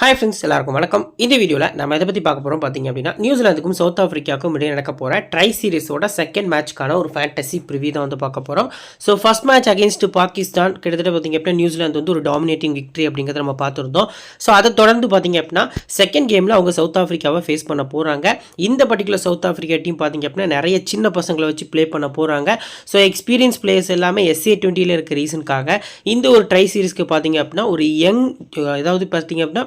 Hi friends, எல்லாருக்கும் வணக்கம். இந்த வீடியோவில் நம்ம எதை பற்றி பார்க்க போகிறோம் பார்த்தீங்க அப்படின்னா, நியூசிலாந்துக்கும் சவுத் ஆஃப்ரிக்காவுக்கும் இடையே நடக்க போகிற ட்ரை சீரிஸோட செகண்ட் மேட்ச்க்கான ஒரு ஃபேண்டசி ப்ரிவியூ தான் வந்து பார்க்க போகிறோம். So first match against Pakistan கிட்டத்தட்ட பார்த்தீங்க அப்படின்னா நியூசிலாந்து வந்து ஒரு டாமினேட்டிங் விக்ட்ரி அப்படிங்கிறத நம்ம பார்த்துருந்தோம். ஸோ அதை தொடர்ந்து பார்த்தீங்க அப்படின்னா செகண்ட் கேமில் அவங்க சவுத் ஆஃப்ரிக்காவை ஃபேஸ் பண்ண போகிறாங்க. இந்த பர்டிகுலர் சவுத் ஆஃப்ரிக்கா டீம் பார்த்தீங்க அப்படின்னா நிறைய சின்ன பசங்களை வச்சு ப்ளே பண்ண போகிறாங்க. ஸோ எக்ஸ்பீரியன்ஸ் பிளேயர்ஸ் எல்லாமே SA20 இருக்க ரீசனுக்காக இந்த ஒரு ட்ரை சீரிஸ்க்கு பார்த்தீங்க அப்படின்னா ஒரு யங், அதாவது பார்த்தீங்க அப்படின்னா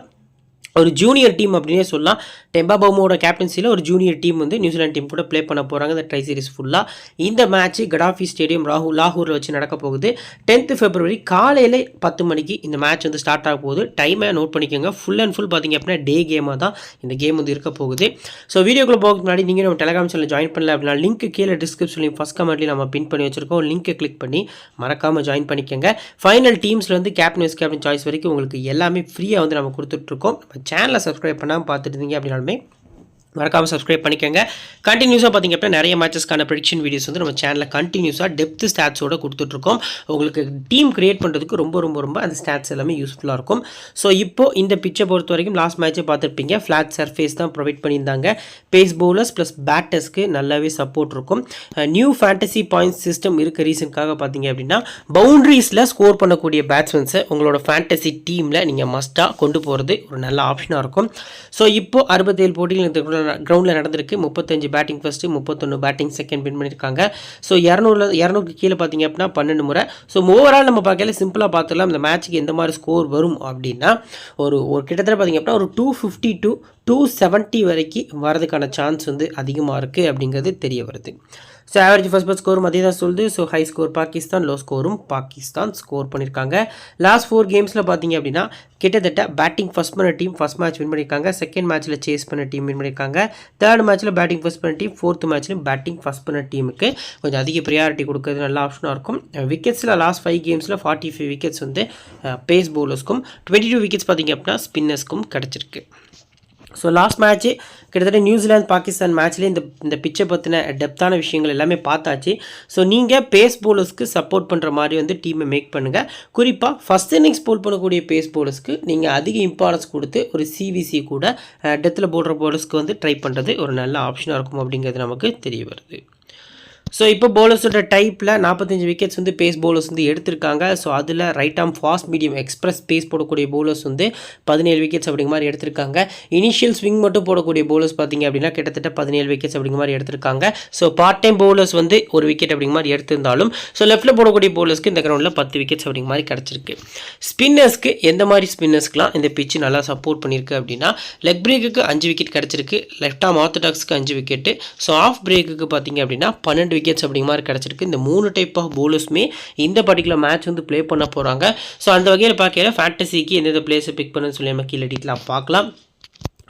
ஒரு ஜூனியர் டீம் அப்படின்னே சொல்லலாம். டெம்பா பவுமோட கேப்டன்சியில் ஒரு ஜூனியர் டீம் வந்து நியூசிலாந்து டீம் கூட ப்ளே பண்ண போகிறாங்க இந்த ட்ரை சீரிஸ் ஃபுல்லாக. இந்த மேட்ச் கடாஃபி ஸ்டேடியம் லாகூரில் வச்சு நடக்க போகுது. 10th February காலையில் 10 மணிக்கு இந்த மேட்ச் வந்து ஸ்டார்ட் ஆக போகுது. டைமை நோட் பண்ணிக்கோங்க. ஃபுல் அண்ட் ஃபுல் பார்த்திங்க அப்படின்னா டே கேமாக தான் இந்த கேம் வந்து இருக்க போகுது. ஸோ வீடியோக்குள்ளே போகிறதுக்கு முன்னாடி நீங்கள் நம்ம டெலிகிராம் சேனல் ஜாயின் பண்ணல அப்படின்னா லிங்க் கீழே டிஸ்கிரிப்ஷன்லையும் ஃபஸ்ட் கமெண்ட்லையும் நம்ம பின் பண்ணி வச்சிருக்கோம். லிங்க்கை கிளிக் பண்ணி மறக்காமல் ஜாயின் பண்ணிக்கோங்க. ஃபைனல் டீம்ஸ்லேருந்து கேப்டன் வைஸ் கேப்டன் சாய்ஸ் வரைக்கும் உங்களுக்கு எல்லாமே ஃப்ரீயாக வந்து நம்ம கொடுத்துட்ருக்கோம். சேனலை சப்ஸ்கிரைப் பண்ணாமல் பார்த்துட்டு இருந்தீங்க அப்படின்னாலுமே மறக்காமல் சப்ஸ்கிரைப் பண்ணிக்கோங்க. கண்டினியூஸாக பார்த்திங்க அப்படின்னா நிறைய மேட்சஸ்க்கான ப்ரெடிக்ஷன் வீடியோஸ் வந்து நம்ம சேனலில் கண்டினியூஸாக டெப்த் ஸ்டாட்ஸோடு கொடுத்துட்ருக்கோம். உங்களுக்கு டீம் கிரியேட் பண்ணுறதுக்கு ரொம்ப அந்த ஸ்டாட்ஸ் எல்லாமே யூஸ்ஃபுல்லாக இருக்கும். ஸோ இப்போது இந்த பிச்சை பொறுத்த வரைக்கும் லாஸ்ட் மேட்ச்சை பார்த்துருப்பீங்க. ஃப்ளாட் சர்ஃபேஸ் தான் ப்ரொவைட் பண்ணியிருந்தாங்க. பேஸ் பவுலர்ஸ் ப்ளஸ் பேட்டர்ஸ்க்கு நல்லாவே சப்போர்ட் இருக்கும். நியூ ஃபேண்டசி பாயிண்ட்ஸ் சிஸ்டம் இருக்க ரீசனுக்காக பார்த்தீங்க அப்படின்னா பவுண்ட்ரிஸில் ஸ்கோர் பண்ணக்கூடிய பேட்ஸ்மேன்ஸை உங்களோட ஃபேண்டசி டீமில் நீங்கள் மஸ்ட்டாக கொண்டு போகிறது ஒரு நல்ல ஆப்ஷனாக இருக்கும். ஸோ இப்போது 67 போட்டிகள் கிரவுண்டில் நடந்திருக்கு. 35 batting first, 31 batting second win பண்ணியிருக்காங்க. ஸோ 200க்கு கீழே பார்த்தீங்க அப்படின்னா 12 முறை. ஸோ ஓவரால் நம்ம பார்க்கல சிம்பிளாக பார்த்துக்கலாம் இந்த மேட்ச்சுக்கு எந்த மாதிரி ஸ்கோர் வரும் அப்படின்னா ஒரு கிட்டத்தட்ட பார்த்திங்க அப்படின்னா ஒரு 250 to 270 வரைக்கும் வரதுக்கான சான்ஸ் வந்து அதிகமாக இருக்குது அப்படிங்கிறது தெரிய வருது. ஸோ ஆவரேஜ் ஃபர்ஸ்ட் பால் ஸ்கோரும் அதே தான் சொல்லுது. So high score Pakistan, low ஸ்கோரும் பாகிஸ்தான் ஸ்கோர் பண்ணியிருக்காங்க. லாஸ்ட் 4 கேம்ஸில் பார்த்தீங்க அப்படின்னா கிட்டத்தட்ட பேட்டிங் ஃபர்ஸ்ட் பண்ண டீம் ஃபர்ஸ்ட் மேட்ச் வின் பண்ணியிருக்காங்க. செகண்ட் மேட்ச்சில் சேஸ் பண்ண டீம் வின் பண்ணியிருக்காங்க. தேர்ட் மேட்ச்சில் பேட்டிங் ஃபர்ஸ்ட் பண்ண டீம், ஃபோர்த் மேட்ச்லையும் பேட்டிங் ஃபர்ஸ்ட் பண்ண டீமுக்கு கொஞ்சம் அதிக ப்ரியாரிட்டி கொடுக்கறது நல்ல ஆப்ஷனாக இருக்கும். விக்கெட்ஸில் லாஸ்ட் 5 கேம்ஸில் 45 விக்கெட்ஸ் வந்து பேஸ் பவுலர்ஸ்க்கும், 22 விக்கெட்ஸ் பார்த்தீங்க அப்படின்னா ஸ்பின்னர்ஸ்க்கும் கிடச்சிருக்கு. ஸோ லாஸ்ட் மேட்ச்சு கிட்டத்தட்ட நியூசிலாந்து பாகிஸ்தான் மேட்ச்லேயே இந்த பிச்சை பற்றின டெப்த்தான விஷயங்கள் எல்லாமே பார்த்தாச்சு. ஸோ நீங்கள் பேஸ் பவுலர்ஸ்க்கு சப்போர்ட் பண்ணுற மாதிரி வந்து டீமை மேக் பண்ணுங்கள். குறிப்பாக ஃபஸ்ட் இன்னிங்ஸ் போல் பண்ணக்கூடிய பேஸ் பவுலர்ஸ்க்கு நீங்கள் அதிக இம்பார்ட்டன்ஸ் கொடுத்து ஒரு CVC கூட டெத்தில் போடுற பவுலர்ஸ்க்கு வந்து ட்ரை பண்ணுறது ஒரு நல்ல ஆப்ஷனாக இருக்கும் அப்படிங்கிறது நமக்கு தெரிய வருது. ஸோ இப்போ பவுலர்ஸோட டைப்பில் 45 விக்கெட்ஸ் வந்து பேஸ் பவுலர்ஸ் வந்து எடுத்திருக்காங்க. ஸோ அதில் right arm fast medium express pace போடக்கூடிய பவுலர்ஸ் வந்து 17 விக்கெட்ஸ் அப்படிங்கிற மாதிரி எடுத்திருக்காங்க. இனிஷியல் ஸ்விங் மட்டும் போடக்கூடிய பவுலர்ஸ் பார்த்திங்க அப்படின்னா கிட்டத்தட்ட 17 விக்கெட்ஸ் அப்படிங்கிற மாதிரி எடுத்திருக்காங்க. ஸோ பார்ட் டைம் பவுலர்ஸ் வந்து ஒரு விக்கெட் அப்படிங்கிற மாதிரி எடுத்திருந்தாலும் ஸோ லெஃப்ட்டில் போடக்கூடிய பவுலர்ஸ்க்கு இந்த கிரவுண்டில் 10 விக்கெட்ஸ் அப்படிங்கிற மாதிரி கிடச்சிருக்கு. ஸ்பின்னர்ஸ்க்கு எந்த மாதிரி ஸ்பின்னர்ஸ்க்குலாம் இந்த பிச்சு நல்லா சப்போர்ட் பண்ணியிருக்கு அப்படின்னா லெக் பிரேக்குக்கு 5 விக்கெட் கிடச்சிருக்கு. லெஃப்ட் ஆர்ம் ஆர்த்தடாக்ஸ்க்கு 5 விக்கெட்டு. ஸோ ஆஃப் பிரேக்குக்கு பார்த்திங்க அப்படின்னா 12 விக்கெட்ஸ் அப்படிங்கிற மாதிரி கிடச்சிருக்கு. இந்த 3 டைப் ஆஃப் பவுலர்ஸுமே இந்த பர்டிகுலர் மேட்ச் வந்து ப்ளே பண்ண போகிறாங்க. ஸோ அந்த வகையில் பார்க்கல ஃபேண்டசிக்கு எந்தெந்த பிளேஸை பிக் பண்ணுன்னு சொல்லி நம்ம கீழே டீட்டெயிலாக பார்க்கலாம்.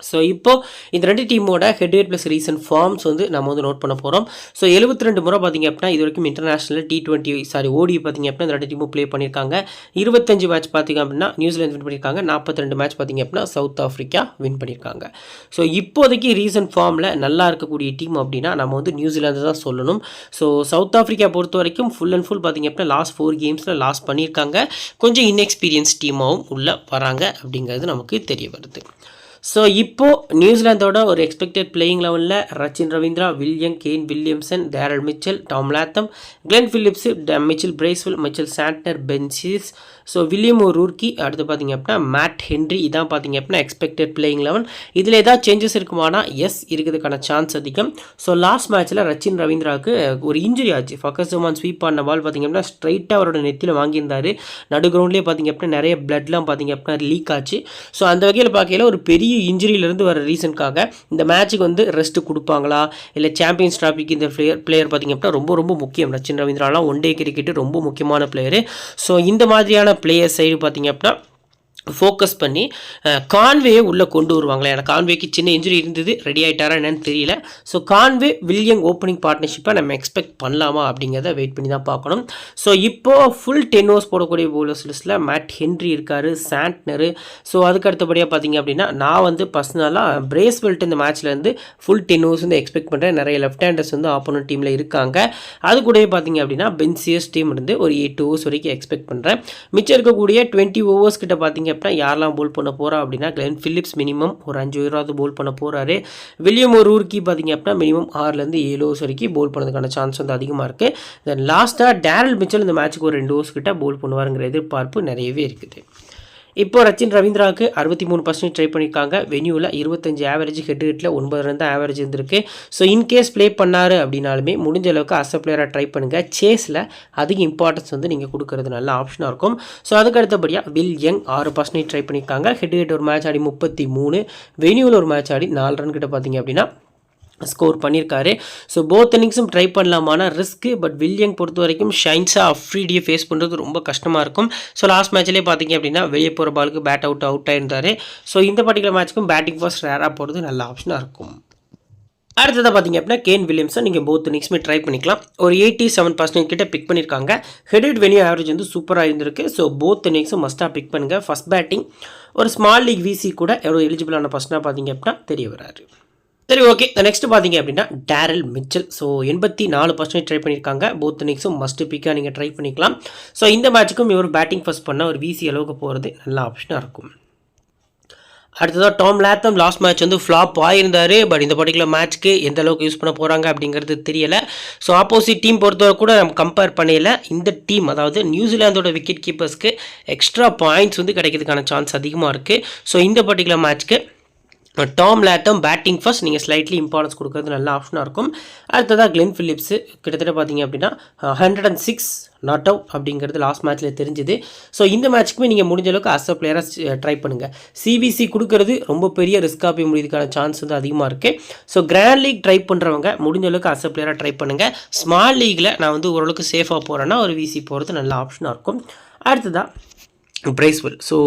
ஸோ இப்போது இந்த 2 டீமோட head weight plus recent forms வந்து நம்ம வந்து நோட் பண்ண போகிறோம். ஸோ 72 முறை பார்த்திங்க அப்படின்னா இது வரைக்கும் இன்டர்நேஷனல் ODI பார்த்திங்க அப்படின்னா இந்த 2 டீமும் ப்ளே பண்ணியிருக்காங்க. 25 மேட்ச் பார்த்திங்க அப்படின்னா நியூசிலாந்து வின் பண்ணியிருக்காங்க. 42 மேட்ச் பார்த்திங்க அப்படின்னா சவுத் ஆஃப்ரிக்கா வின் பண்ணியிருக்காங்க. ஸோ இப்போதைக்கு ரீசன்ட் ஃபார்மில் நல்லா இருக்கக்கூடிய டீம் அப்படின்னா நம்ம வந்து நியூசிலாந்து தான் சொல்லணும். ஸோ சவுத் ஆஃப்ரிக்கா பொறுத்த வரைக்கும் ஃபுல் அண்ட் ஃபுல் பார்த்திங்க அப்படின்னா லாஸ்ட் 4 கேம்ஸில் லாஸ் பண்ணியிருக்காங்க. கொஞ்சம் இன்எக்ஸ்பீரியன்ஸ் டீமாகவும் உள்ளே வராங்க அப்படிங்கிறது நமக்கு தெரிய வருது. ஸோ இப்போது நியூசிலாந்தோட ஒரு எக்ஸ்பெக்டட் பிளேயிங் லெவலில் Rachin Ravindra, William, Kane Williamson, Daryl Mitchell, Tom Latham, Glenn Phillips, Mitchell Bracewell, Mitchell Santner, Ben சீஸ், ஸோ வில்லியம் ரூர்கி, அடுத்து பார்த்திங்க அப்படின்னா மேட் ஹென்ரி. இதான் பார்த்திங்க அப்படின்னா எக்ஸ்பெக்டட் பிளேயிங் லெவல். இதில் ஏதாவது சேஞ்சஸ் இருக்குமானா எஸ் இருக்கிறதுக்கான சான்ஸ் அதிகம். ஸோ லாஸ்ட் மேட்ச்சில் ரச்சின் ரவீந்திராவுக்கு ஒரு இன்ஜுரி ஆச்சு. ஃபக்கர் ஜமான் ஸ்வீப் பண்ண பால் பார்த்திங்க அப்படின்னா ஸ்ட்ரைட்டாக அவரோட நெத்தியில் வாங்கியிருந்தார். நடு கிரவுண்ட்லேயே பார்த்திங்க அப்படின்னா நிறைய பிளட்லாம் பார்த்திங்க அப்படின்னா லீக் ஆச்சு. ஸோ அந்த வகையில் பார்க்கல ஒரு பெரிய இன்ஜுரியிலேருந்து வர ரீசனுக்காக இந்த மேட்ச்சுக்கு வந்து ரெஸ்ட் கொடுப்பாங்களா இல்லை சாம்பியன்ஸ் டிராஃபிக்கு இந்த பிளேயர் பார்த்திங்க அப்படின்னா ரொம்ப முக்கியம். ரச்சின் ரவீந்திராலாம் ஒன் டே கிரிக்கெட்டு ரொம்ப முக்கியமான பிளேயரு. ஸோ இந்த மாதிரியான பிளேயர் சைடு பார்த்திங்க அப்படின்னா ஃபோக்கஸ் பண்ணி கான்வேயை உள்ளே கொண்டு வருவாங்களே. ஏன்னா கான்வேக்கு சின்ன இன்ஜுரி இருந்தது, ரெடி ஆகிட்டாரா என்னன்னு தெரியல. ஸோ கான்வே வில்லியம் ஓப்பனிங் பார்ட்னர்ஷிப்பை நம்ம எக்ஸ்பெக்ட் பண்ணலாமா அப்படிங்கிறத வெயிட் பண்ணி தான் பார்க்கணும். ஸோ இப்போது ஃபுல் 10 ஓவர்ஸ் போடக்கூடிய பவுலர்ஸ் லிஸ்ட்டில் மேட் ஹென்ரி இருக்கார், சாண்ட்னரு. ஸோ அதுக்கு அடுத்தபடியாக பார்த்திங்க அப்படின்னா நான் வந்து பர்சனலாக பிரேஸ்வெல்ட் இந்த மேட்ச்லேருந்து ஃபுல் 10 ஓவர்ஸ் வந்து எக்ஸ்பெக்ட் பண்ணுறேன். நிறைய லெஃப்ட் ஹேண்டர்ஸ் வந்து ஆப்போனன்ட் டீமில் இருக்காங்க. அது கூடவே பார்த்திங்க அப்படின்னா பென்சியஸ் டீம் இருந்து ஒரு 8 ஓவர்ஸ் வரைக்கும் எக்ஸ்பெக்ட் பண்ணுறேன். மிச்சம் இருக்கக்கூடிய 20 ஓவர்ஸ் கிட்ட பார்த்திங்க அப்படின்னா யாரெல்லாம் போல் பண்ண போகிறா அப்படின்னா கிளென் ஃபிலிப்ஸ் மினிமம் ஒரு 5 ஓவராவது போல் பண்ண போகிறாரு. வில்லியம் ஒரு ஊருக்கு பார்த்திங்க அப்படின்னா மினிமம் 6லேருந்து 7 ஓவர்ஸ் வரைக்கும் போல் பண்ணதுக்கான சான்ஸ் வந்து அதிகமாக இருக்குது. தென் லாஸ்ட்டாக டேரல் மிச்சல் இந்த மேட்ச்சுக்கு ஒரு 2 ஓவர்ஸ் கிட்ட போல் பண்ணுவாருங்கிற எதிர்பார்ப்பு நிறையவே இருக்குது. இப்போ ரச்சின் ரவீந்திராவுக்கு 63% ட்ரை பண்ணியிருக்காங்க. வென்யூவில் 25 ஆவரேஜ், ஹெட்டில் 9 ரன் தான் ஆவரேஜ் இருந்திருக்கு. ஸோ இன்கேஸ் ப்ளே பண்ணார் அப்படின்னாலுமே முடிஞ்ச அளவுக்கு அஸ் பிளேயராக ட்ரை பண்ணுங்கள். சேஸில் அதிக இம்பார்ட்டன்ஸ் வந்து நீங்கள் கொடுக்கறது நல்ல ஆப்ஷனாக இருக்கும். ஸோ அதுக்கு அடுத்தபடியாக வில் யங் 6% ட்ரை பண்ணியிருக்காங்க. ஹெட் ஒரு மேட்ச் ஆடி 33, வென்யூவில் ஒரு மேட்ச் ஆடி 4 ரன் கிட்ட பார்த்தீங்க அப்படின்னா ஸ்கோர் பண்ணியிருக்காரு. ஸோ போத் இன்னிங்ஸும் ட்ரை பண்ணலாமான ரிஸ்க்கு. பட் வில்லியங் பொறுத்த வரைக்கும் ஷைன்ஸாக அஃப்ரீடியை ஃபேஸ் பண்ணுறது ரொம்ப கஷ்டமாக இருக்கும். ஸோ லாஸ்ட் மேட்ச்லேயே பார்த்தீங்க அப்படின்னா வெளியே போகிற பாலுக்கு பேட் அவுட் ஆயிருந்தார். ஸோ இந்த பர்டிகுலர் மேட்ச்சுக்கும் பேட்டிங் ஃபர்ஸ்ட் ரேராக போகிறது நல்ல ஆப்ஷனாக இருக்கும். அடுத்ததாக பார்த்தீங்க அப்படின்னா கேன் வில்லியம்சன் நீங்கள் போத் இன்னிங்ஸுமே ட்ரை பண்ணிக்கலாம். ஒரு 87% கிட்ட பிக் பண்ணியிருக்காங்க. ஹெட் வென்யூ ஆவரேஜ் வந்து சூப்பராக இருந்திருக்கு. ஸோ போத் இன்னிங்ஸும் மஸ்ட்டாக பிக் பண்ணுங்கள். ஃபஸ்ட் பேட்டிங் ஒரு ஸ்மால் லீக் விசி கூட எவ்வளோ எலிஜிபிளான பர்சனாக பார்த்தீங்க அப்படின்னா தெரிய வராரு. சரி, ஓகே. நெக்ஸ்ட் பார்த்தீங்க அப்படின்னா டேரல் மிச்சல். ஸோ 84% ட்ரை பண்ணியிருக்காங்க. போத் இன்னிங்ஸும் மஸ்ட் பிக்காக நீங்கள் ட்ரை பண்ணிக்கலாம். ஸோ இந்த மேட்ச்சுக்கும் இவர் பேட்டிங் ஃபர்ஸ்ட் பண்ணால் ஒரு விசி அளவுக்கு போகிறது நல்ல ஆப்ஷனாக இருக்கும். அடுத்ததாக டாம் லாத்தம் லாஸ்ட் மேட்ச் வந்து ஃப்ளாப் ஆயிருந்தார். பட் இந்த பர்டிகுலர் மேட்ச்க்கு எந்த அளவுக்கு யூஸ் பண்ண போகிறாங்க அப்படிங்கிறது தெரியலை. ஸோ ஆப்போசிட் டீம் பொறுத்தவரை கூட நம்ம கம்பேர் பண்ணல. இந்த டீம் அதாவது நியூசிலாந்தோட விக்கெட் கீப்பர்ஸ்க்கு எக்ஸ்ட்ரா பாயிண்ட்ஸ் வந்து கிடைக்கிறதுக்கான சான்ஸ் அதிகமாக இருக்குது. ஸோ இந்த பர்டிகுலர் மேட்ச்க்கு டாம் லாத்தம் பேட்டிங் ஃபர்ஸ்ட் நீங்கள் ஸ்லைட்லி இம்பார்ட்டன்ஸ் கொடுக்குறது நல்ல ஆப்ஷனாக இருக்கும். அடுத்ததாக கிளென் ஃபிலிப்ஸு கிட்டத்தட்ட பார்த்தீங்க அப்படின்னா 106 நாட் அவுட் அப்படிங்கிறது லாஸ்ட் மேட்ச்சில் தெரிஞ்சுது. ஸோ இந்த மேட்ச்சுக்குமே நீங்கள் முடிஞ்ச அளவுக்கு அஸ் அ பிளேயராக ட்ரை பண்ணுங்கள். சிபிசி கொடுக்கறது ரொம்ப பெரிய ரிஸ்க்காக போய் முடியதுக்கான சான்ஸ் வந்து அதிகமாக இருக்குது. ஸோ கிராண்ட் லீக் ட்ரை பண்ணுறவங்க முடிஞ்ச அளவுக்கு அஸ் அ பிளேயராக ட்ரை பண்ணுங்கள். ஸ்மால் லீக்கில் நான் வந்து ஓரளவுக்கு சேஃபாக போகிறேன்னா ஒரு விசி போகிறது நல்ல ஆப்ஷனாக இருக்கும். அடுத்ததாக பிரைஸ்வெல். ஸோ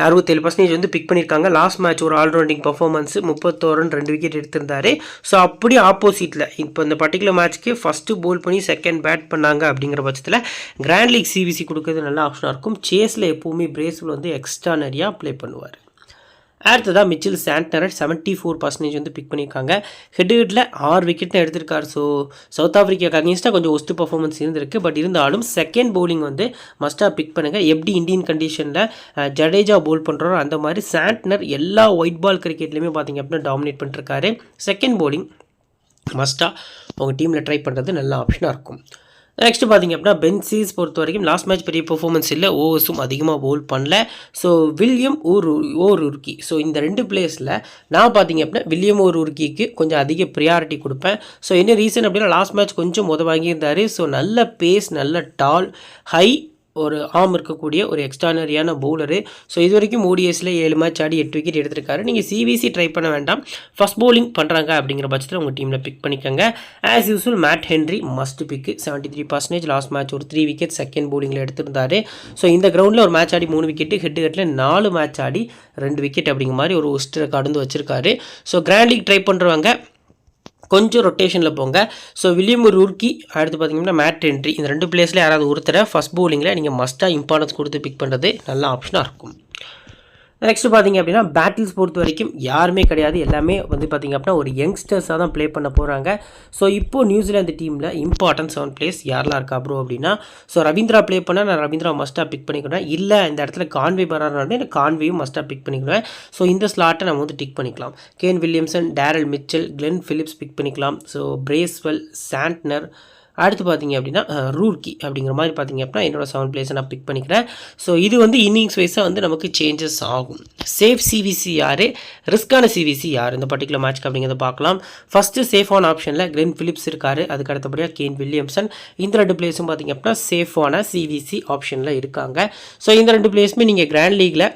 67% வந்து பிக் பண்ணியிருக்காங்க. லாஸ்ட் மேட்ச் ஒரு ஆல்ரவுண்டிங் பர்ஃபார்மன்ஸு 31 ரன் 2 விக்கெட் எடுத்திருந்தார். ஸோ அப்படி ஆப்போசிட்டில் இப்போ இந்த பர்டிகுலர் மேட்ச்க்கு ஃபஸ்ட்டு போல் பண்ணி செகண்ட் பேட் பண்ணாங்க அப்படிங்கிற பட்சத்தில் கிராண்ட் லீக் சிபிசி கொடுக்கறது நல்ல ஆப்ஷனாக இருக்கும். சேஸில் எப்போவுமே பிரைஸ்வெல் வந்து எக்ஸ்ட்ரா நிறையா ப்ளே பண்ணுவார். அடுத்ததாக மிச்சில் சாண்ட்னர் 74% வந்து பிக் பண்ணியிருக்காங்க. ஹெட்டில் 6 விக்கெட் தான் எடுத்திருக்காரு. ஸோ சவுத் ஆஃப்ரிக்காவுக்கு அகேன்ஸ்டாக கொஞ்சம் ஒஸ்ட் பர்ஃபார்மன்ஸ் இருந்திருக்கு. பட் இருந்தாலும் செகண்ட் பவுலிங் வந்து மஸ்ட்டாக பிக் பண்ணுங்கள். எப்படி இந்தியன் கண்டிஷனில் ஜடேஜா போல் பண்ணுறோம் அந்த மாதிரி சாண்ட்னர் எல்லா ஒயிட் பால் கிரிக்கெட்லேயுமே பார்த்தீங்க அப்படின்னா டாமினேட் பண்ணிருக்காரு. செகண்ட் பவுலிங் மஸ்ட்டாக உங்கள் டீமில் ட்ரை பண்ணுறது நல்ல ஆப்ஷனாக இருக்கும். நெக்ஸ்ட் பார்த்தீங்க அப்படின்னா பென் சீஸ் பொறுத்த வரைக்கும் லாஸ்ட் மேட்ச் பெரிய பெர்ஃபார்மன்ஸ் இல்லை. ஓவர்ஸும் அதிகமாக போல் பண்ணல. So William ஊருக்கி. ஸோ இந்த 2 பிளேஸில் நான் பார்த்தீங்க அப்படின்னா வில்லியம் ஊருக்கிக்கு கொஞ்சம் அதிக ப்ரியாரிட்டி கொடுப்பேன். ஸோ என்ன ரீசன் அப்படின்னா லாஸ்ட் மேட்ச் கொஞ்சம் வாங்கியிருந்தார். ஸோ நல்ல பேஸ், நல்ல டால், ஹை ஒரு ஆம் இருக்கக்கூடிய ஒரு எக்ஸ்ட்ரானரியான பவுலரு. ஸோ இது வரைக்கும் ஓடிஎஸில் 7 மேட்ச் ஆடி 8 விக்கெட் எடுத்திருக்காரு. நீங்கள் சிபிசி ட்ரை பண்ண வேண்டாம். ஃபஸ்ட் பவுலிங் பண்ணுறாங்க அப்படிங்கிற பட்சத்தில் உங்கள் டீமில் பிக் பண்ணிக்கோங்க. As usual mat Henry must பிக்கு. 73% லாஸ்ட் மேட்ச் ஒரு 3 விக்கெட் செகண்ட் பவுலிங்கில் எடுத்திருந்தார். ஸோ இந்த கிரவுண்டில் ஒரு மேட்ச் ஆடி 3 விக்கெட்டு, ஹெட்டில் 4 மேட்ச் ஆடி 2 விக்கெட் அப்படிங்கிற மாதிரி ஒரு ஒஸ்ட் ரெக்கார்டு வச்சிருக்காரு. ஸோ கிராண்ட் லீக் ட்ரை பண்ணுறவங்க கொஞ்சம் ரொட்டேஷனில் போங்க. ஸோ வில்லியம் ரூர்க்கி, அடுத்து பார்த்தீங்கன்னா மேட் ஹென்ரி, இந்த 2 பிளேஸில் யாராவது ஒருத்தரை ஃபஸ்ட் பவுலிங்கில் நீங்கள் மஸ்ட்டாக இம்பார்ட்டன்ஸ் கொடுத்து பிக் பண்ணுறது நல்ல ஆப்ஷனாக இருக்கும். நெக்ஸ்ட் பார்த்தீங்க அப்படின்னா பேட்டில்ஸ் பொறுத்த வரைக்கும் யாருமே கிடையாது. எல்லாமே வந்து பார்த்திங்க அப்படின்னா ஒரு யங்ஸ்டர்ஸாக தான் ப்ளே பண்ண போகிறாங்க. ஸோ இப்போது நியூசிலாந்து டீமில் இம்பார்ட்டன்ட் 7 பிளேஸ் யாரெல்லாம் இருக்கா ப்ரோ அப்படின்னா, ஸோ ரவீந்திரா ப்ளே பண்ணால் நான் ரவீந்திரா மஸ்ட்டாக பிக் பண்ணிக்கிறேன். இல்லை இந்த இடத்துல கான்வே வராருனாலே எனக்கு கான்வேயும் மஸ்ட்டாக பிக் பண்ணிக்கிறேன். ஸோ இந்த ஸ்லாட்டை நம்ம வந்து டிக் பண்ணிக்கலாம். Kane Williamson, Daryl Mitchell, Glenn Phillips pick பண்ணிக்கலாம். ஸோ பிரைஸ்வெல், சாண்ட்னர், அடுத்து பார்த்தீங்க அப்படின்னா ரூர்க்கி அப்படிங்கிற மாதிரி பார்த்தீங்க அப்படின்னா என்னோட 7 பிளேஸை நான் பிக் பண்ணிக்கிறேன். ஸோ இது வந்து இன்னிங்ஸ் வைஸாக வந்து நமக்கு சேஞ்சஸ் ஆகும். சேஃப் சிவிசி யார், ரிஸ்க்கான சிவிசி யார் இந்த பர்டிகுலர் மேட்ச்க்கு அப்படிங்கிறத பார்க்கலாம். ஃபஸ்ட்டு சேஃபான ஆப்ஷனில் கிளென் ஃபிலிப்ஸ் இருக்கார். அதுக்கு அடுத்தபடியாக கேன் வில்லியம்சன். இந்த 2 பிளேஸும் பார்த்தீங்க அப்படின்னா சேஃபான சிவிசி ஆப்ஷனில் இருக்காங்க. ஸோ இந்த 2 பிளேஸுமே நீங்கள் கிராண்ட் லீக்கில்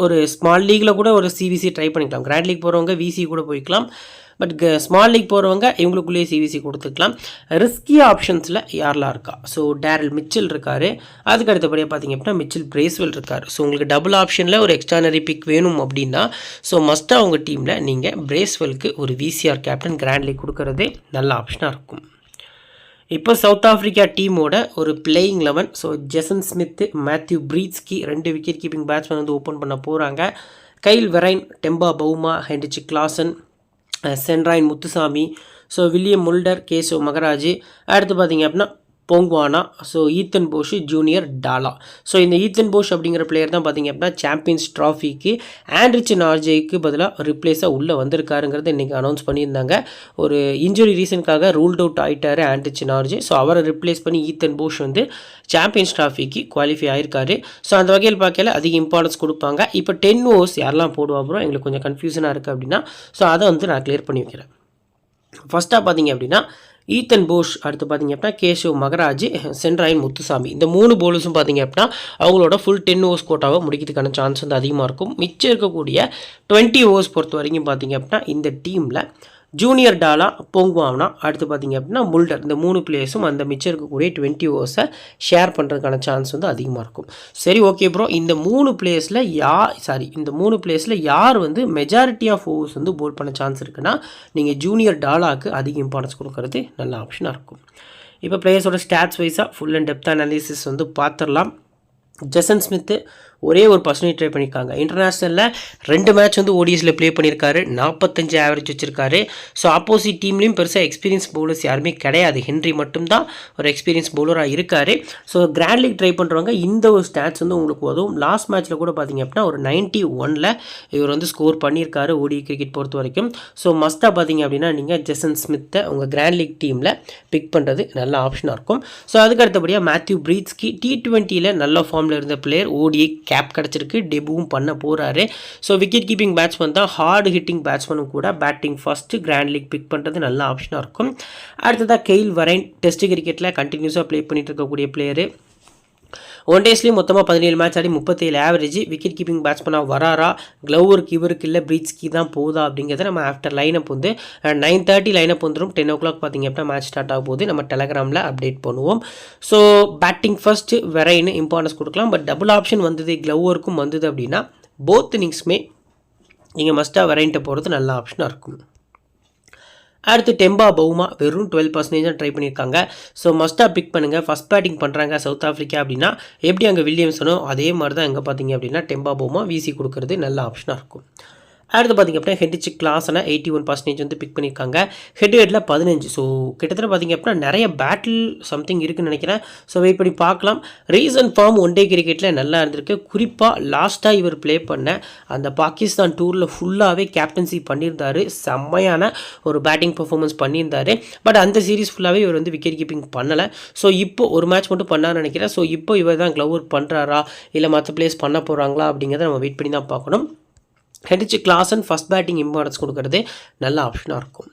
ஒரு ஸ்மால் லீக்கில் கூட ஒரு சிவிசி ட்ரை பண்ணிக்கலாம். கிராண்ட் லீக் போகிறவங்க விசி கூட போய்க்கலாம். பட் ஸ்மால் லீக் போகிறவங்க இவங்களுக்குள்ளேயே சிவிசி கொடுத்துக்கலாம். ரிஸ்கி ஆப்ஷன்ஸில் யாரெல்லாம் இருக்கா, ஸோ டேரல் மிச்சல் இருக்கார். அதுக்கு அடுத்தபடியாக பார்த்தீங்க அப்படின்னா மிச்சல் பிரைஸ்வெல் இருக்கார். ஸோ உங்களுக்கு டபுள் ஆப்ஷனில் ஒரு எக்ஸ்ட்ரானரி பிக் வேணும் அப்படின்னா ஸோ மஸ்ட்டாக உங்கள் டீமில் நீங்கள் பிரைஸ்வெலுக்கு ஒரு விசிஆர் கேப்டன் கிராண்ட் லீக் கொடுக்கறதே நல்ல ஆப்ஷனாக இருக்கும். இப்போ சவுத் ஆஃப்ரிக்கா டீமோட ஒரு playing 11. So Jason Smith, Matthew Breetzke 2 wicket keeping batsman வந்து ஓப்பன் பண்ண போகிறாங்க. Kyle Verreynne, Temba Bavuma, Heinrich Klaasen, Senuran Muthusamy, so William Mulder, Keshav Maharaj. அடுத்து பார்த்தீங்க அப்படின்னா போங்வானா, so Ethan Bosch, junior Dala. So இந்த ஈத்தன் போஷ் அப்படிங்கிற பிளேயர் தான் பார்த்தீங்க அப்படின்னா சாம்பியன்ஸ் ட்ராஃபிக்கு ஆண்ட்ரிச் நார்ஜேக்கு பதிலாக ரிப்ளேஸாக உள்ளே வந்திருக்காருங்கிறத இன்றைக்கி அனௌன்ஸ் பண்ணியிருந்தாங்க. ஒரு இன்ஜுரி ரீசனுக்காக ரூல்ட் அவுட் ஆகிட்டார் ஆண்ட்ரிச் நார்ஜே. ஸோ அவரை ரிப்ளேஸ் பண்ணி ஈத்தன் போஷ் வந்து சாம்பியன்ஸ் ட்ராஃபிக்கு குவாலிஃபை ஆயிருக்காரு. ஸோ அந்த வகையில் பார்க்கல அதிக இம்பார்ட்டன்ஸ் கொடுப்பாங்க. இப்போ 10 ஓவர்ஸ் யாரெல்லாம் போடுவா அப்புறம் எங்களுக்கு கொஞ்சம் கன்ஃபியூஷனாக இருக்குது அப்படின்னா ஸோ அதை வந்து நான் கிளியர் பண்ணி வைக்கிறேன். ஃபஸ்ட்டாக பார்த்தீங்க அப்படின்னா ஈத்தன் போஷ், அடுத்து பார்த்தீங்க அப்படின்னா கேஷவ் மகராஜ், சென்ட்ராயன் முத்துசாமி, இந்த 3 போலர்ஸும் பார்த்தீங்க அப்படின்னா அவங்களோட ஃபுல் 10 ஓவர்ஸ் கோட்டாவை முடிக்கிறதுக்கான சான்ஸ் வந்து அதிகமாக இருக்கும். மிச்சம் இருக்கக்கூடிய 20 ஓவர்ஸ் பொறுத்த வரைக்கும் பார்த்தீங்க அப்படின்னா இந்த டீமில் ஜூனியர் டாலா, போங்வானா, அடுத்து பார்த்தீங்க அப்படின்னா முல்டர், இந்த 3 பிளேயர்ஸும் அந்த மிச்சம் இருக்கக்கூடிய 20 ஓவர்ஸை ஷேர் பண்ணுறதுக்கான சான்ஸ் வந்து அதிகமாக இருக்கும். சரி, ஓகே ப்ரோ, இந்த 3 பிளேயர்ஸில் யார் வந்து மெஜாரிட்டி ஆஃப் ஓவர்ஸ் வந்து போல் பண்ண சான்ஸ் இருக்குன்னா நீங்கள் ஜூனியர் டாலாவுக்கு அதிக இம்பார்ட்டன்ஸ் கொடுக்கறது நல்ல ஆப்ஷனாக இருக்கும். இப்போ பிளேயர்ஸோட ஸ்டாட்ஸ் வைஸாக ஃபுல் அண்ட் டெப்த் அனாலிசிஸ் வந்து பார்த்துடலாம். ஜெசன் ஸ்மித்து ஒரே ஒரு பர்சன்டேஜ் ட்ரை பண்ணியிருக்காங்க. இன்டர்நேஷ்னலில் 2 மேட்ச் வந்து ஓடிஎஸில் ப்ளே பண்ணியிருக்காரு, 45 ஆவரேஜ் வச்சுருக்காரு. ஸோ ஆப்போசிட் டீம்லேயும் பெருசாக எக்ஸ்பீரியன்ஸ் பவுலர்ஸ் யாருமே கிடையாது, ஹென்ரி மட்டும்தான் ஒரு எக்ஸ்பீரியன்ஸ் பவுலராக இருக்கார். ஸோ கிராண்ட் லீக் ட்ரை பண்ணுறவங்க இந்த ஒரு ஸ்டாட்ஸ் வந்து உங்களுக்கு உதவும். லாஸ்ட் மேட்ச்சில் கூட பார்த்தீங்க அப்படின்னா ஒரு 91ல் இவர் வந்து ஸ்கோர் பண்ணியிருக்காரு ஓடி கிரிக்கெட் பொறுத்த வரைக்கும். ஸோ மஸ்ட்டாக பார்த்தீங்க அப்படின்னா நீங்கள் ஜெசன் ஸ்மித்தை உங்கள் கிராண்ட் லீக் டீமில் பிக் பண்ணுறது நல்ல ஆப்ஷனாக இருக்கும். ஸோ அதுக்கு அடுத்தபடியாக மேத்யூ பிரீட்ஸ்கி T20யில் நல்ல ஃபார்மில் இருந்த பிளேயர், ஓடிஐ கேப் கிடச்சிருக்கு, டெபுவும் பண்ண போகிறாரு. ஸோ விக்கெட் கீப்பிங் பேட்ஸ்மேன் தான், ஹார்டு ஹிட்டிங் பேட்ஸ்மேனும் கூட batting first grand league pick பண்ணுறது நல்ல ஆப்ஷனாக இருக்கும். அடுத்ததாக கெயில் வரைன், டெஸ்ட் கிரிக்கெட்டில் கண்டினியூஸாக ப்ளே பண்ணிட்டு இருக்கக்கூடிய பிளேயரு. 1 டேஸ்லேயும் மொத்தமாக 17 மேட்ச் ஆடி 37 ஆவரேஜ். விக்கெட் கீப்பிங் பேட்ஸ்மேனாக வராரா, க்ளோவருக்கு இவருக்கு இல்லை பிரீட்ஸ்கி தான் போதா அப்படிங்கிறத நம்ம ஆஃப்டர் லைனப் வந்து 9:30 லைனப் வந்துடும். 10 o'clock பார்த்தீங்க அப்படின்னா மேட்ச் ஸ்டார்ட் ஆகும் போது நம்ம டெலகிராமில் அப்டேட் பண்ணுவோம். ஸோ பேட்டிங் ஃபர்ஸ்ட்டு வெரைன்னு இம்பார்ட்டன்ஸ் கொடுக்கலாம். பட் டபுள் ஆப்ஷன் வந்தது, க்ளோவருக்கும் வந்தது அப்படின்னா போத் இன்னிங்ஸுமே நீங்கள் மஸ்ட்டாக வெரைன்ட்ட போகிறது நல்ல ஆப்ஷனாக இருக்கும். அடுத்து டெம்பா பவுமா வெறும் 12% தான் ட்ரை பண்ணியிருக்காங்க. ஸோ மஸ்ட்டாக பிக் பண்ணுங்கள். ஃபஸ்ட் பேட்டிங் பண்ணுறாங்க சவுத் ஆஃப்ரிக்கா அப்படின்னா எப்படி அங்கே வில்லியம்சனோ அதே மாதிரி தான் எங்கே பார்த்தீங்க அப்படின்னா டெம்பா பவுமா வீசி கொடுக்கறது நல்ல ஆப்ஷனாக இருக்கும். அடுத்து பார்த்திங்க அப்படின்னா ஹெட்ரிச் கிளாஸனை 81% வந்து பிக் பண்ணியிருக்காங்க. ஹெட்ல 15. ஸோ கிட்டத்தட்ட பார்த்திங்க அப்படின்னா நிறைய பேட்டில் சம்திங் இருக்குதுன்னு நினைக்கிறேன். ஸோ வெயிட் பண்ணி பார்க்கலாம். ரீசன்ட் ஃபார்ம் 1 டே கிரிக்கெட்டில் நல்லா இருந்திருக்கு. குறிப்பாக லாஸ்ட்டாக இவர் ப்ளே பண்ண அந்த பாகிஸ்தான் டூரில் ஃபுல்லாகவே கேப்டன்சி பண்ணியிருந்தார். செம்மையான ஒரு பேட்டிங் பர்ஃபார்மன்ஸ் பண்ணியிருந்தார். பட் அந்த சீரீஸ் ஃபுல்லாகவே இவர் வந்து விக்கெட் கீப்பிங் பண்ணலை. ஸோ இப்போ ஒரு மேட்ச் மட்டும் பண்ணான்னு நினைக்கிறேன். ஸோ இப்போ இவர் தான் க்ளவ் ஒர்க் பண்ணுறாரா இல்லை மற்ற பிளேஸ் பண்ண போகிறாங்களா அப்படிங்கிறத நம்ம வெயிட் பண்ணி தான் பார்க்கணும். Edrich Klaasen first batting importance கொடுக்கறது நல்ல ஆப்ஷனாக இருக்கும்.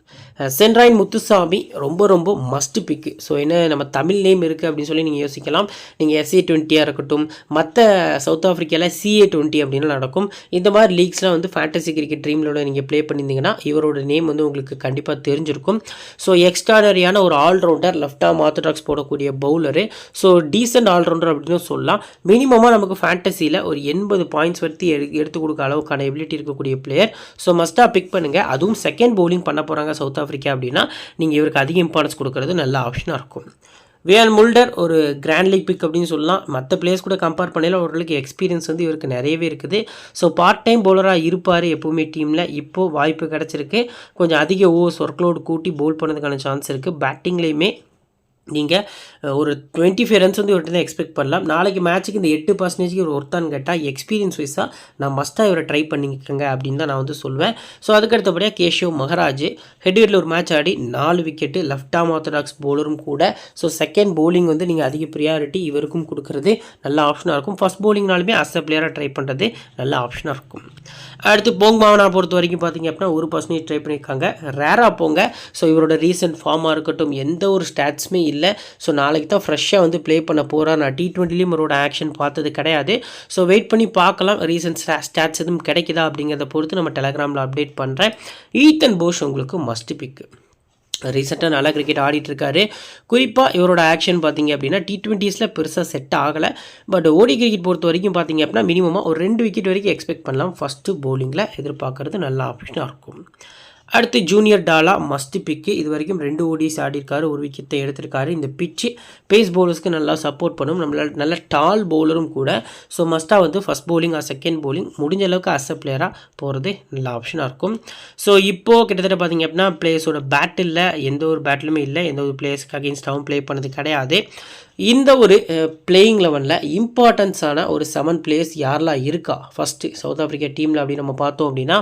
சென்ட்ராயன் முத்துசாமி ரொம்ப மஸ்ட் பிக்கு. ஸோ என்ன நம்ம தமிழ் நேம் இருக்குது அப்படின்னு சொல்லி நீங்கள் யோசிக்கலாம். நீங்கள் FA20 இருக்கட்டும், மற்ற சவுத் ஆஃப்ரிக்காவில் CA20 அப்படின்னு நடக்கும். இந்த மாதிரி லீக்ஸ்லாம் வந்து ஃபேண்டசி கிரிக்கெட் ட்ரீம்லோட நீங்கள் ப்ளே பண்ணியிருந்தீங்கன்னா இவரோட நேம் வந்து உங்களுக்கு கண்டிப்பாக தெரிஞ்சிருக்கும். ஸோ எக்ஸ்ட்ராடரியான ஒரு ஆல்ரவுண்டர், லெஃப்ட் ஆர்ம் ஆர்த்தடாக்ஸ் போடக்கூடிய பவுலரு. ஸோ டீசென்ட் ஆல்ரவுண்டர் அப்படின்னு சொல்லலாம். மினிமமாக நமக்கு ஃபேண்டசியில் ஒரு 80 பாயிண்ட்ஸ் வரைத்தி எடுத்து கொடுக்க அளவுக்கான எபிலிட்டி இருக்கக்கூடிய பிளேயர். ஸோ மஸ்ட்டாக பிக் பண்ணுங்கள். அதுவும் செகண்ட் பவுலிங் பண்ண போகிறாங்க சவுத் ஆஃப்ரிக்கா அப்படின்னா நீங்கள் இவருக்கு அதிக இம்பார்ட்டன்ஸ் கொடுக்கறது நல்ல ஆப்ஷனாக இருக்கும். வியான் முல்டர் ஒரு கிராண்ட் லீக் பிக் அப்படின்னு சொல்லலாம். மற்ற பிளேயர்ஸ் கூட கம்பேர் பண்ணல ஓரளவுக்கு எக்ஸ்பீரியன்ஸ் வந்து இவருக்கு நிறையவே இருக்குது. ஸோ பார்ட் டைம் பவுலராக இருப்பார் எப்போவுமே டீமில். இப்போது வாய்ப்பு கிடச்சிருக்கு. கொஞ்சம் அதிக ஓவர்ஸ் ஒர்க்லோடு கூட்டி பவுல் பண்ணதுக்கான சான்ஸ் இருக்குது. பேட்டிங்லேயுமே நீங்கள் ஒரு 25 ரன்ஸ் வந்து இவர்கிட்ட தான் எக்ஸ்பெக்ட் பண்ணலாம். நாளைக்கு மேட்ச்சுக்கு இந்த 8% ஒரு ஒர்த்தான்னு கேட்டால் எக்ஸ்பீரியன்ஸ் வைஸாக நான் மஸ்ட்டாக இவரை ட்ரை பண்ணிக்கங்க அப்படின்னு தான் நான் வந்து சொல்வேன். ஸோ அதுக்கடுத்தபடியாக கேஷவ் மகராஜ் ஹெட்ல ஒரு மேட்ச் ஆடி 4 விக்கெட்டு, லெஃப்ட் ஆர்ம் ஆர்த்தடாக்ஸ் பவுலரும் கூட. ஸோ செகண்ட் பவுலிங் வந்து நீங்கள் அதிக ப்ரியாரிட்டி இவருக்கும் கொடுக்குறது நல்ல ஆப்ஷனாக இருக்கும். ஃபஸ்ட் பவுலிங்னாலுமே அஸ் அ பிளேயராக ட்ரை பண்ணுறது நல்ல ஆப்ஷனாக இருக்கும். அடுத்து போங்மாவனா பொறுத்த வரைக்கும் பார்த்தீங்க அப்படின்னா 1% ட்ரை பண்ணியிருக்காங்க. ரேராக போங்க. ஸோ இவரோட ரீசன்ட் ஃபார்மாக இருக்கட்டும் எந்த ஒரு ஸ்டாட்ஸுமே இல்லை. ஸோ நாளைக்கு தான் ஃப்ரெஷ்ஷாக வந்து ப்ளே பண்ண போகிறார். நான் T20லையும் அவரோட ஆக்ஷன் பார்த்தது கிடையாது. ஸோ வெயிட் பண்ணி பார்க்கலாம். ரீசன்ட் ஸ்டாட்ஸ் எதுவும் கிடைக்குதா அப்படிங்கிறத பொறுத்து நம்ம டெலகிராமில் அப்டேட் பண்ணுறேன். ஈத்தன் போஷ் உங்களுக்கு மஸ்ட் பிக்கு. ரீசெண்டாக நல்லா கிரிக்கெட் ஆடிட்டுருக்காரு. குறிப்பாக இவரோட ஆக்ஷன் பார்த்தீங்க அப்படின்னா T20ஸில் பெருசாக செட் ஆகலை. பட் ஓடி கிரிக்கெட் பொறுத்த வரைக்கும் பார்த்தீங்க அப்படின்னா மினிமமாக ஒரு 2 விக்கெட் வரைக்கும் எக்ஸ்பெக்ட் பண்ணலாம். ஃபஸ்ட்டு பவுலிங்கில் எதிர்பார்க்குறது நல்ல ஆப்ஷனாக இருக்கும். அடுத்து ஜூனியர் டாலா மஸ்ட் பிக்கு. இது வரைக்கும் 2 ஓடிஸ் ஆடிருக்காரு, ஒரு விக்கெட்டை எடுத்திருக்காரு. இந்த பிச்சு பேஸ் பவுலர்ஸ்க்கு நல்லா சப்போர்ட் பண்ணும், நல்ல டால் பவுலரும் கூட. ஸோ மஸ்ட்டாக வந்து first bowling or second bowling முடிஞ்ச அளவுக்கு அஸ் அ பிளேயராக போகிறது நல்ல ஆப்ஷனாக இருக்கும். ஸோ இப்போது கிட்டத்தட்ட பார்த்திங்க அப்படின்னா பிளேயர்ஸோட பேட்டில் எந்த ஒரு பேட்டிலுமே இல்லை, எந்த ஒரு பிளேயர்ஸ்க்கு அகெயின்ஸ்டாகவும் ப்ளே பண்ணது கிடையாது. இந்த ஒரு பிளேயிங் லெவனில் இம்பார்ட்டன்ஸான ஒரு 7 பிளேயர்ஸ் யாரெல்லாம் இருக்கா ஃபஸ்ட்டு சவுத் ஆஃப்ரிக்கா டீமில் அப்படின்னு நம்ம பார்த்தோம் அப்படின்னா,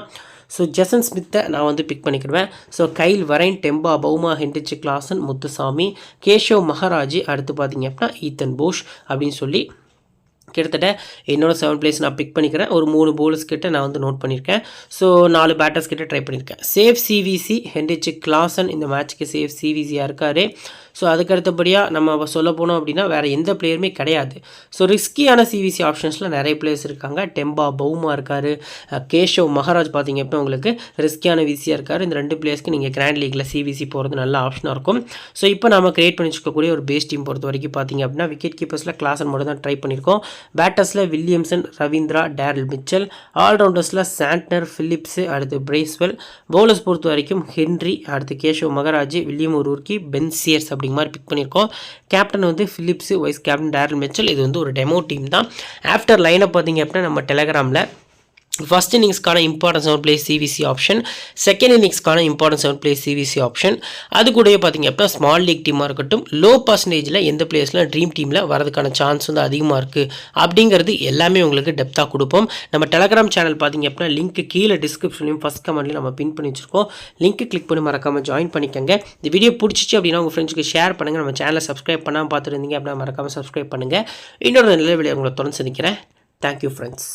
ஸோ ஜெசன் ஸ்மித்தை நான் வந்து பிக் பண்ணிக்கிடுவேன். So Kyle Verreynne, Temba Bavuma, Heinrich Klaasen, Muthusamy, Keshav Maharaj, அடுத்து பார்த்தீங்க அப்படின்னா ஈத்தன் போஷ் அப்படின்னு சொல்லி கிட்டத்தட்ட என்னோட 7 பிளேஸ் நான் பிக் பண்ணிக்கிறேன். ஒரு 3 பவுலர்ஸ் கிட்ட நான் வந்து நோட் பண்ணியிருக்கேன். ஸோ 4 பேட்டர்ஸ் கிட்ட ட்ரை பண்ணியிருக்கேன். சேஃப் சிவிசி ஹென்ரிச் கிளாசன் இந்த மேட்ச்க்கு சேஃப் சிவிசியாக இருக்கார். ஸோ அதுக்கு அடுத்தபடியாக நம்ம சொல்ல போனோம் அப்படின்னா வேறு எந்த பிளேயருமே கிடையாது. ஸோ ரிஸ்கியான சிவிசி ஆப்ஷன்ஸில் நிறைய பிளேயர்ஸ் இருக்காங்க. டெம்பா பவுமா இருக்கார், கேஷவ் மகாராஜ் பார்த்தீங்க இப்போ உங்களுக்கு ரிஸ்கியான விசியாக இருக்கார். இந்த 2 பிளேயர்ஸ்க்கு நீங்கள் கிராண்ட் லீக்கில் சிவிசி போகிறது நல்ல ஆப்ஷனாக இருக்கும். ஸோ இப்போ நம்ம கிரியேட் பண்ணி வச்சுக்கக்கூடிய ஒரு பேஸ் டீம் பொறுத்த வரைக்கும் பார்த்தீங்க அப்படின்னா விக்கெட் கீப்பர்ஸில் கிளாசன் மட்டும் தான் ட்ரை பண்ணியிருக்கோம். பேட்டர்ஸில் வில்லியம்சன், ரவீந்திரா, டேரில் மிச்சல். ஆல்ரவுண்டர்ஸில் சாண்ட்னர், பிலிப்ஸு, அடுத்து பிரேஸ்வெல். பவுலர்ஸ் பொறுத்த வரைக்கும் ஹென்ரி, அடுத்து Keshav Maharaj, William O'Rourke, Ben Sears அப்படிங்கிற மாதிரி பிக் பண்ணியிருக்கோம். கேப்டன் வந்து Phillips, vice captain Daryl Mitchell. இது வந்து ஒரு டெமோ டீம் தான். ஆஃப்டர் லைனை பார்த்தீங்க அப்படின்னா நம்ம டெலகிராமில் ஃபஸ்ட் இன்னிங்ஸ்க்கான importance 7 places CVC option, second இன்னிங்ஸ்க்கான இம்பார்ட்டன்ஸ் 7 பிளேஸ் சிவிசி ஆப்ஷன், அது கூடவே பார்த்தீங்க அப்படின்னா ஸ்மால் லீக் டீமாக இருக்கட்டும், லோ பர்சன்டேஜில் எந்த பிளேயர்ஸ்லாம் ட்ரீம் டீமில் வரதுக்கான சான்ஸ் வந்து அதிகமாக இருக்குது அப்படிங்கிறது எல்லாமே உங்களுக்கு டெப்த்தாக கொடுப்போம். நம்ம டெலகிராம் சேனல் பார்த்தீங்க அப்படின்னா லிங்க் கீழே டிஸ்கிரிப்ஷன்லையும் ஃபஸ்ட் கமெண்ட்லையும் நம்ம பின் பண்ணி வச்சிருக்கோம். லிங்க் கிளிக் பண்ணி மறக்காமல் ஜாயின் பண்ணிக்கோங்க. இந்த வீடியோ பிடிச்சிச்சு அப்படின்னா உங்கள் ஃப்ரெண்ட்ஸ்க்கு ஷேர் பண்ணுங்கள். நம்ம சேனலை சப்ஸ்கிரைப் பண்ணாமல் பார்த்துருந்தீங்க அப்படின்னா மறக்காமல் சப்ஸ்கிரைப் பண்ணுங்கள். இன்னொரு நல்ல வீடியோ உங்களை தொடர்ந்து சந்திக்கிறேன். Thank you friends.